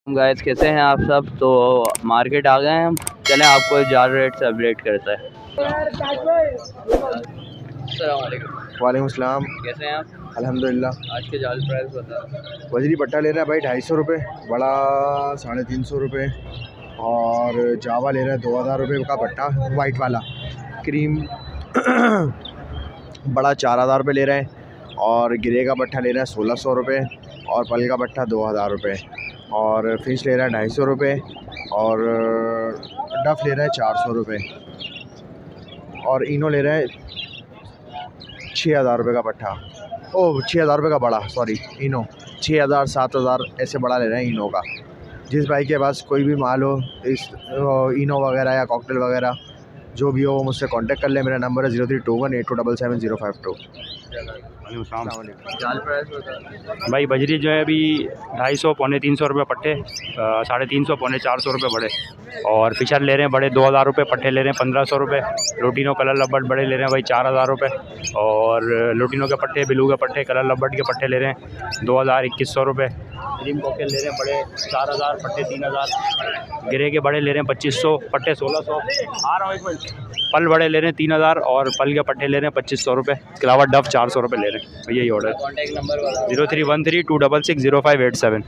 Guys कैसे हैं आप सब। तो मार्केट आ गए हैं हम, चलें आपको जार रेट से अपडेट करता है। अस्सलाम वालेकुम। वालेकुम सलाम। कैसे हैं आप? अल्हम्दुलिल्लाह। आज के जाल प्राइस बताओ। वजरी पट्टा ले रहा है भाई 250 रुपये, बड़ा 350 रुपये, और जावा ले रहा है 2000 रुपये का पट्टा वाइट वाला। क्रीम बड़ा 4000 रुपये ले रहे हैं, और गिरे का पट्टा ले रहा है 1600 रुपये, और पल का पट्टा 2000 रुपये, और फिश ले रहा है 250 रुपये, और डफ ले रहा है 400 रुपये, और इनो ले रहा है 6000 रुपये का पट्टा। ओह 6000 रुपये का बड़ा, सॉरी इनो 6000 7000 ऐसे बड़ा ले रहे हैं इनो का। जिस भाई के पास कोई भी माल हो इस इनो वगैरह या कॉकटेल वगैरह जो भी हो वो मुझसे कांटेक्ट कर ले। मेरा नंबर है 032182777052। जाल प्राइस बताओ भाई बजरी जो है अभी 250 पौने 300 रुपये पट्टे, 350 पौने 400 रुपये बड़े, और फिशर ले रहे हैं बड़े 2000 रुपये, पट्टे ले रहे हैं 1500 रुपये, लोटिनो कलर लब्बट बड़े ले रहे हैं भाई 4000 रुपये, और लोटिनो के पट्टे बिलू के पट्टे कलर लब्बट के पट्टे ले रहे हैं 2000 2100 रुपये, क्रीम कॉकटेल ले रहे हैं बड़े 4000 पट्टे 3000, गिरे के बड़े ले रहे हैं 2500 पट्टे 1600, आ रहा हूँ एक मिनट, पल बड़े ले रहे हैं 3000 और पल के पट्टे ले रहे हैं 2500 रुपये, इसके अलावा डफ 400 रुपये ले रहे हैं। यही ऑर्डर कॉन्टैक्ट नंबर बताओ। 0313 266 0587।